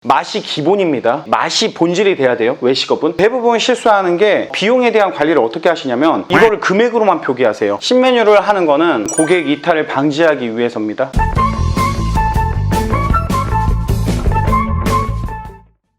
맛이 기본입니다. 맛이 본질이 돼야 돼요. 외식업은 대부분 실수하는 게 비용에 대한 관리를 어떻게 하시냐면 이거를 금액으로만 표기하세요. 신메뉴를 하는 거는 고객 이탈을 방지하기 위해서입니다.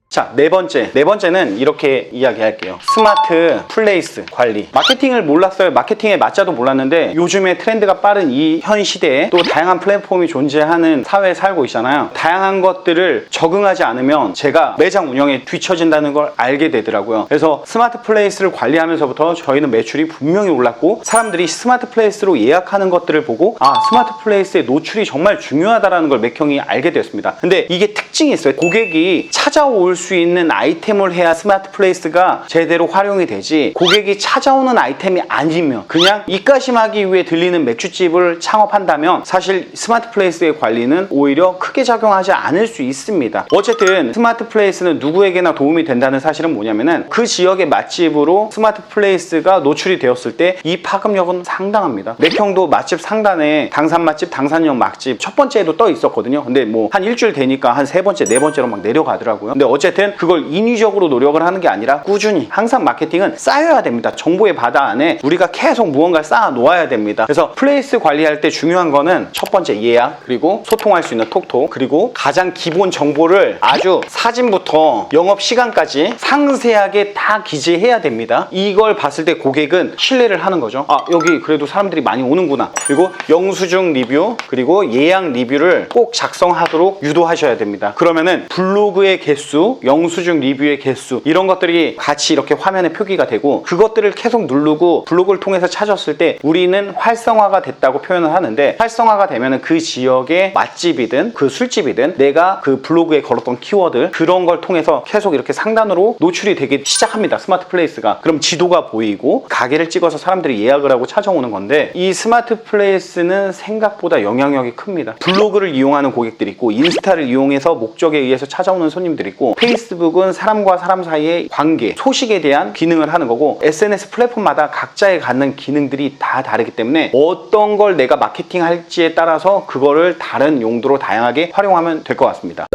자, 네 번째는 이렇게 이야기할게요. 스마트 플레이스 관리. 마케팅을 몰랐어요. 마케팅의 맞자도 몰랐는데 요즘에 트렌드가 빠른 이 현 시대에 또 다양한 플랫폼이 존재하는 사회에 살고 있잖아요. 다양한 것들을 적응하지 않으면 제가 매장 운영에 뒤처진다는 걸 알게 되더라고요. 그래서 스마트 플레이스를 관리하면서부터 저희는 매출이 분명히 올랐고 사람들이 스마트 플레이스로 예약하는 것들을 보고 스마트 플레이스의 노출이 정말 중요하다는 걸 맥형이 알게 되었습니다. 근데 이게 특징이 있어요. 고객이 찾아올 수 있는 아이템을 해야 스마트 플레이스가 제대로 활용이 되지, 고객이 찾아오는 아이템이 아니면 그냥 입가심하기 위해 들리는 맥주집을 창업한다면 사실 스마트 플레이스의 관리는 오히려 크게 작용하지 않을 수 있습니다. 어쨌든 스마트 플레이스는 누구에게나 도움이 된다는 사실은 뭐냐면은 그 지역의 맛집으로 스마트 플레이스가 노출이 되었을 때 이 파급력은 상당합니다. 맥형도 맛집 상단에 당산 맛집, 당산역 맛집 첫 번째에도 떠 있었거든요. 근데 뭐 한 일주일 되니까 한 세 번째, 네 번째로 막 내려가더라고요. 근데 어쨌든 그걸 인위적으로 노력을 하는 게 아니라 꾸준히 항상 마케팅은 쌓여야 됩니다. 정보의 바다 안에 우리가 계속 무언가를 쌓아 놓아야 됩니다. 그래서 플레이스 관리할 때 중요한 거는 첫 번째 예약, 그리고 소통할 수 있는 톡톡, 그리고 가장 기본 정보를 아주 사진부터 영업 시간까지 상세하게 다 기재해야 됩니다. 이걸 봤을 때 고객은 신뢰를 하는 거죠. 여기 그래도 사람들이 많이 오는구나. 그리고 영수증 리뷰, 그리고 예약 리뷰를 꼭 작성하도록 유도하셔야 됩니다. 그러면은 블로그의 개수, 영수증 리뷰의 개수, 이런 것들이 같이 이렇게 화면에 표기가 되고 그것들을 계속 누르고 블로그를 통해서 찾았을 때 우리는 활성화가 됐다고 표현을 하는데, 활성화가 되면은 그 지역의 맛집이든 그 술집이든 내가 그 블로그에 걸었던 키워드, 그런 걸 통해서 계속 이렇게 상단으로 노출이 되기 시작합니다. 스마트 플레이스가. 그럼 지도가 보이고 가게를 찍어서 사람들이 예약을 하고 찾아오는 건데, 이 스마트 플레이스는 생각보다 영향력이 큽니다. 블로그를 이용하는 고객들이 있고, 인스타를 이용해서 목적에 의해서 찾아오는 손님들이 있고, 페이스북은 사람과 사람 사이의 관계, 소식에 대한 기능을 하는 거고, SNS 플랫폼마다 각자의 갖는 기능들이 다 다르기 때문에 어떤 걸 내가 마케팅할지에 따라서 그거를 다른 용도로 다양하게 활용하면 될 것 같습니다.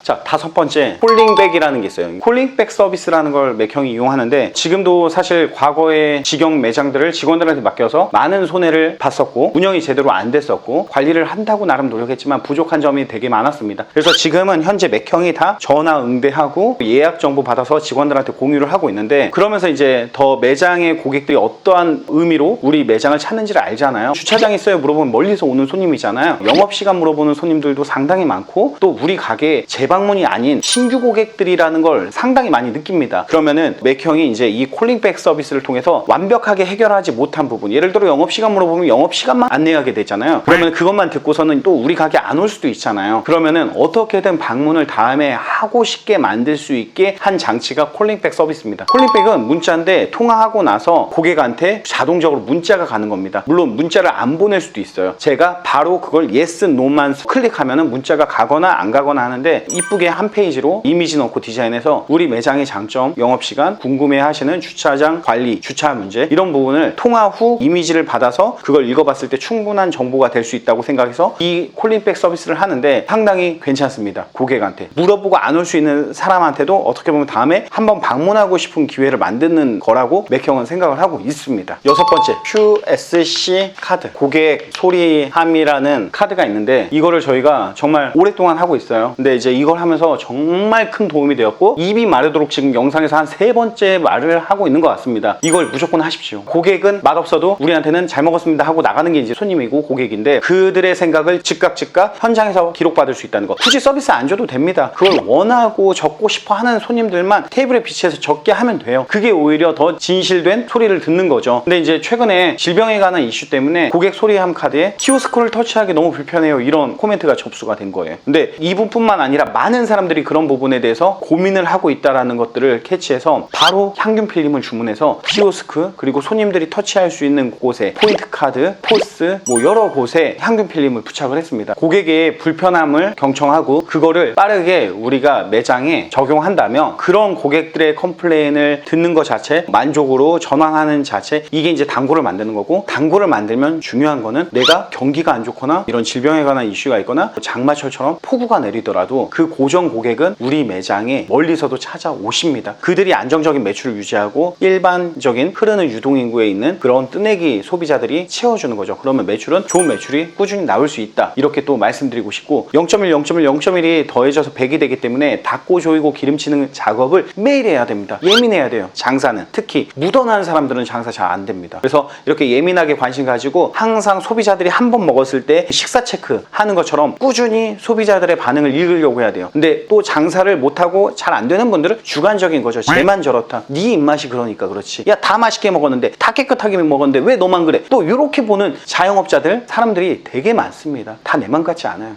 자, 다섯 번째, 콜링백이라는 게 있어요. 콜링백 서비스라는 걸 맥형이 이용하는데, 지금도 사실 과거의 직영 매장들을 직원들한테 맡겨서 많은 손해를 봤었고 운영이 제대로 안 됐었고 관리를 한다고 나름 노력했지만 부족한 점이 되게 많았습니다. 그래서 지금은 현재 맥형이 다 전화 응대하고 예약 정보 받아서 직원들한테 공유를 하고 있는데, 그러면서 이제 더 매장의 고객들이 어떠한 의미로 우리 매장을 찾는지를 알잖아요. 주차장 있어요 물어보면 멀리서 오는 손님이잖아요. 영업시간 물어보는 손님들도 상당히 많고, 또 우리 가게에 재방문이 아닌 신규 고객들이라는 걸 상당히 많이 느낍니다. 그러면은 맥형이 이제 이 콜링백 서비스를 통해서 완벽하게 해결하지 못한 부분, 예를 들어 영업시간 물어보면 영업시간만 안내하게 되잖아요. 그러면 그것만 듣고서는 또 우리 가게 안 올 수도 있잖아요. 그러면은 어떻게든 방문을 다음에 하고 싶게 만들 수 있게 한 장치가 콜링백 서비스입니다. 콜링백은 문자인데 통화하고 나서 고객한테 자동적으로 문자가 가는 겁니다. 물론 문자를 안 보낼 수도 있어요. 제가 바로 그걸 yes, no만 클릭하면은 문자가 가거나 안 가거나 하는데, 이쁘게 한 페이지로 이미지 넣고 디자인해서 우리 매장의 장점, 영업시간, 궁금해하시는 주차장 관리, 주차 문제, 이런 부분을 통화 후 이미지를 받아서 그걸 읽어봤을 때 충분한 정보가 될 수 있다고 생각해서 이 콜링백 서비스를 하는데 상당히 괜찮습니다. 고객한테 물어보고 안 올 수 있는 사람한테도 어떻게 보면 다음에 한번 방문하고 싶은 기회를 만드는 거라고 맥형은 생각을 하고 있습니다. 여섯 번째, QSC 카드, 고객 소리함이라는 카드가 있는데, 이거를 저희가 정말 오랫동안 하고 있어요. 근데 이제 이걸 하면서 정말 큰 도움이 되었고, 입이 마르도록 지금 영상에서 한 세 번째 말을 하고 있는 것 같습니다. 이걸 무조건 하십시오. 고객은 맛없어도 우리한테는 잘 먹었습니다 하고 나가는 게 이제 손님이고 고객인데, 그들의 생각을 즉각 현장에서 기록받을 수 있다는 거. 굳이 서비스 안 줘도 됩니다. 그걸 원하고 적고 싶어 하는 손님들만 테이블에 비치해서 적게 하면 돼요. 그게 오히려 더 진실된 소리를 듣는 거죠. 근데 이제 최근에 질병에 관한 이슈 때문에 고객 소리함 카드에 키오스크를 터치하기 너무 불편해요, 이런 코멘트가 접수가 된 거예요. 근데 이분뿐만 아니라 많은 사람들이 그런 부분에 대해서 고민을 하고 있다는 것들을 캐치해서 바로 향균 필름을 주문해서 키오스크, 그리고 손님들이 터치할 수 있는 곳에 포인트 카드, 포스, 뭐 여러 곳에 향균 필름을 부착을 했습니다. 고객의 불편함을 경청하고 그거를 빠르게 우리가 매장에 적용한다면 그런 고객들의 컴플레인을 듣는 것 자체, 만족으로 전환하는 자체, 이게 이제 단골을 만드는 거고, 단골을 만들면 중요한 거는 내가 경기가 안 좋거나 이런 질병에 관한 이슈가 있거나 장마철처럼 폭우가 내리더라도 그 그 고정 고객은 우리 매장에 멀리서도 찾아오십니다. 그들이 안정적인 매출을 유지하고 일반적인 흐르는 유동인구에 있는 그런 뜨내기 소비자들이 채워주는 거죠. 그러면 매출은 좋은 매출이 꾸준히 나올 수 있다. 이렇게 또 말씀드리고 싶고 0.1, 0.1, 0.1이 더해져서 100이 되기 때문에 닦고 조이고 기름치는 작업을 매일 해야 됩니다. 예민해야 돼요. 장사는 특히 묻어나는 사람들은 장사 잘 안 됩니다. 그래서 이렇게 예민하게 관심 가지고 항상 소비자들이 한 번 먹었을 때 식사 체크 하는 것처럼 꾸준히 소비자들의 반응을 읽으려고 해야 돼요. 근데 또 장사를 못하고 잘 안 되는 분들은 주관적인 거죠. 쟤만 저렇다. 네 입맛이 그러니까 그렇지. 야, 다 맛있게 먹었는데 다 깨끗하게 먹었는데 왜 너만 그래? 또 이렇게 보는 자영업자들 사람들이 되게 많습니다. 다 내 맘 같지 않아요.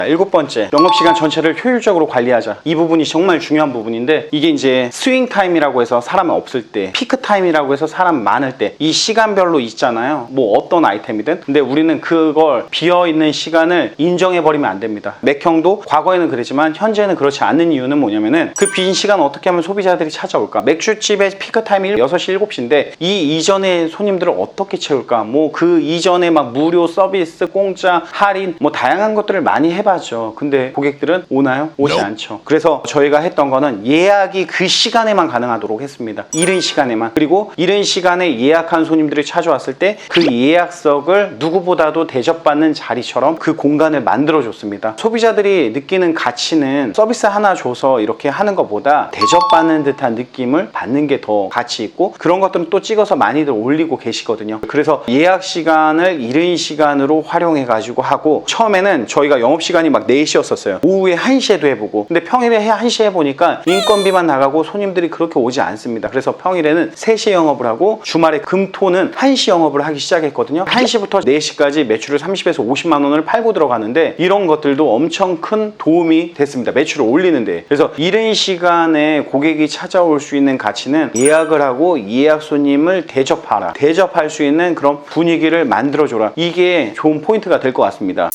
7번째, 영업시간 전체를 효율적으로 관리하자. 이 부분이 정말 중요한 부분인데 이게 이제 스윙 타임이라고 해서 사람 없을 때, 피크 타임이라고 해서 사람 많을 때 이 시간별로 있잖아요. 뭐 어떤 아이템이든. 근데 우리는 그걸 비어있는 시간을 인정해버리면 안 됩니다. 맥형도 과거에는 그랬지만 현재는 그렇지 않는 이유는 뭐냐면은 그 빈 시간 어떻게 하면 소비자들이 찾아올까? 맥주집의 피크 타임이 6시, 7시인데 이 이전의 손님들을 어떻게 채울까? 뭐 그 이전에 막 무료 서비스, 공짜, 할인 뭐 다양한 것들을 많이 해봐 죠. 근데 고객들은 오나요? 오지 않죠. 그래서 저희가 했던 거는 예약이 그 시간에만 가능하도록 했습니다. 이른 시간에만. 그리고 이른 시간에 예약한 손님들이 찾아왔을 때 그 예약석을 누구보다도 대접받는 자리처럼 그 공간을 만들어줬습니다. 소비자들이 느끼는 가치는 서비스 하나 줘서 이렇게 하는 것보다 대접받는 듯한 느낌을 받는 게 더 가치 있고 그런 것들은 또 찍어서 많이들 올리고 계시거든요. 그래서 예약 시간을 이른 시간으로 활용해 가지고 하고 처음에는 저희가 영업시간 막 4시였었어요. 오후에 1시에도 해보고 근데 평일에 1시에 해보니까 인건비만 나가고 손님들이 그렇게 오지 않습니다. 그래서 평일에는 3시에 영업을 하고 주말에 금토는 1시 영업을 하기 시작했거든요. 1시부터 4시까지 매출을 30에서 50만 원을 팔고 들어가는데 이런 것들도 엄청 큰 도움이 됐습니다. 매출을 올리는데. 그래서 이른 시간에 고객이 찾아올 수 있는 가치는 예약을 하고 예약 손님을 대접하라. 대접할 수 있는 그런 분위기를 만들어줘라. 이게 좋은 포인트가 될 것 같습니다.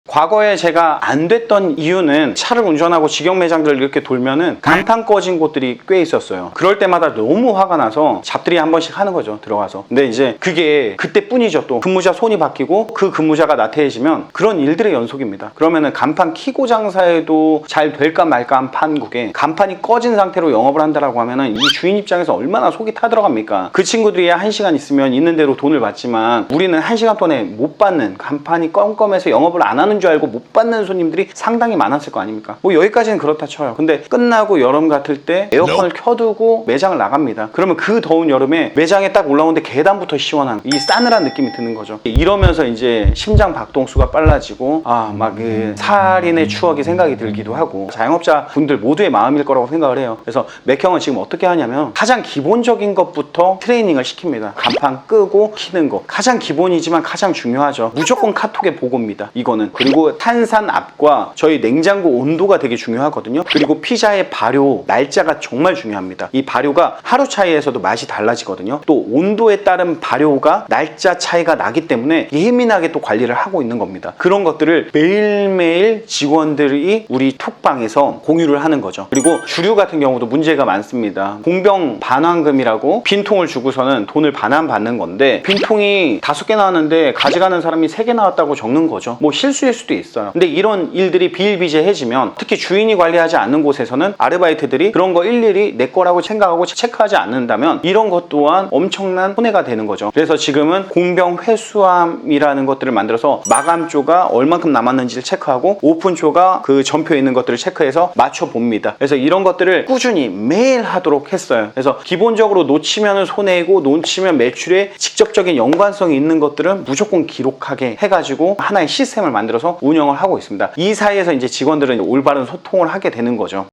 과거에 제가 안 됐던 이유는 차를 운전하고 직영 매장들을 이렇게 돌면은 간판 꺼진 곳들이 꽤 있었어요. 그럴 때마다 너무 화가 나서 잡들이 한 번씩 하는 거죠. 들어가서. 근데 이제 그게 그때뿐이죠. 또 근무자 손이 바뀌고 그 근무자가 나태해지면 그런 일들의 연속입니다. 그러면은 간판 키고 장사해도 잘 될까 말까 한 판국에 간판이 꺼진 상태로 영업을 한다라고 하면은 이 주인 입장에서 얼마나 속이 타들어갑니까? 그 친구들이 1시간 있으면 있는 대로 돈을 받지만 우리는 1시간 동안에 못 받는 간판이 껌껌해서 영업을 안 하는 줄 알고 못 받는 손님들이 상당히 많았을 거 아닙니까? 뭐 여기까지는 그렇다 쳐요. 근데 끝나고 여름 같을 때 에어컨을 켜두고 매장을 나갑니다. 그러면 그 더운 여름에 매장에 딱 올라오는데 계단부터 시원한 이 싸늘한 느낌이 드는 거죠. 이러면서 이제 심장 박동수가 빨라지고 막 그 살인의 추억이 생각이 들기도 하고 자영업자 분들 모두의 마음일 거라고 생각을 해요. 그래서 맥형은 지금 어떻게 하냐면 가장 기본적인 것부터 트레이닝을 시킵니다. 간판 끄고 키는 거 가장 기본이지만 가장 중요하죠. 무조건 카톡에 보고입니다. 이거는. 그리고 탄산압과 저희 냉장고 온도가 되게 중요하거든요. 그리고 피자의 발효 날짜가 정말 중요합니다. 이 발효가 하루 차이에서도 맛이 달라지거든요. 또 온도에 따른 발효가 날짜 차이가 나기 때문에 예민하게 또 관리를 하고 있는 겁니다. 그런 것들을 매일매일 직원들이 우리 톡방에서 공유를 하는 거죠. 그리고 주류 같은 경우도 문제가 많습니다. 공병 반환금이라고 빈통을 주고서는 돈을 반환 받는 건데 빈통이 5개 나왔는데 가져가는 사람이 3개 나왔다고 적는 거죠. 뭐 실수일 수도 있어요. 근데 이런 일들이 비일비재해지면 특히 주인이 관리하지 않는 곳에서는 아르바이트들이 그런 거 일일이 내 거라고 생각하고 체크하지 않는다면 이런 것 또한 엄청난 손해가 되는 거죠. 그래서 지금은 공병 회수함이라는 것들을 만들어서 마감조가 얼만큼 남았는지를 체크하고 오픈조가 그 전표에 있는 것들을 체크해서 맞춰봅니다. 그래서 이런 것들을 꾸준히 매일 하도록 했어요. 그래서 기본적으로 놓치면 손해이고 놓치면 매출에 직접적인 연관성이 있는 것들은 무조건 기록하게 해가지고 하나의 시스템을 만들어서 운영을 하고 있습니다. 이 사이에서 이제 직원들은 올바른 소통을 하게 되는 거죠.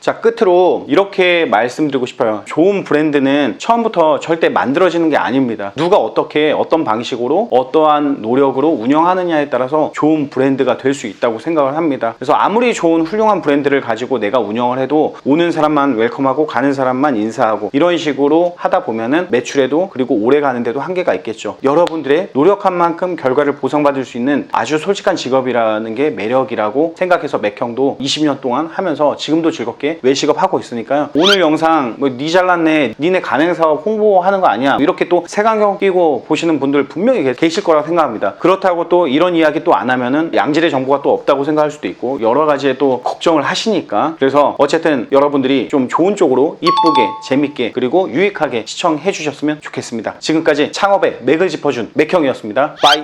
자, 끝으로 이렇게 말씀드리고 싶어요. 좋은 브랜드는 처음부터 절대 만들어지는 게 아닙니다. 누가 어떻게 어떤 방식으로 어떠한 노력으로 운영하느냐에 따라서 좋은 브랜드가 될 수 있다고 생각을 합니다. 그래서 아무리 좋은 훌륭한 브랜드를 가지고 내가 운영을 해도 오는 사람만 웰컴하고 가는 사람만 인사하고 이런 식으로 하다 보면은 매출에도 그리고 오래 가는데도 한계가 있겠죠. 여러분들의 노력한 만큼 결과를 보상받을 수 있는 아주 솔직한 직업이라는 게 매력이라고 생각해서 맥형도 20년 동안 하면서 지금도 즐겁게 이렇게 외식업 하고 있으니까요. 오늘 영상 뭐 니 잘났네, 니네 가맹사업 홍보하는 거 아니야, 이렇게 또 색안경 끼고 보시는 분들 분명히 계실 거라고 생각합니다. 그렇다고 또 이런 이야기 또 안 하면은 양질의 정보가 또 없다고 생각할 수도 있고 여러 가지의 또 걱정을 하시니까, 그래서 어쨌든 여러분들이 좀 좋은 쪽으로 이쁘게 재밌게 그리고 유익하게 시청해 주셨으면 좋겠습니다. 지금까지 창업의 맥을 짚어준 맥형이었습니다. 빠이.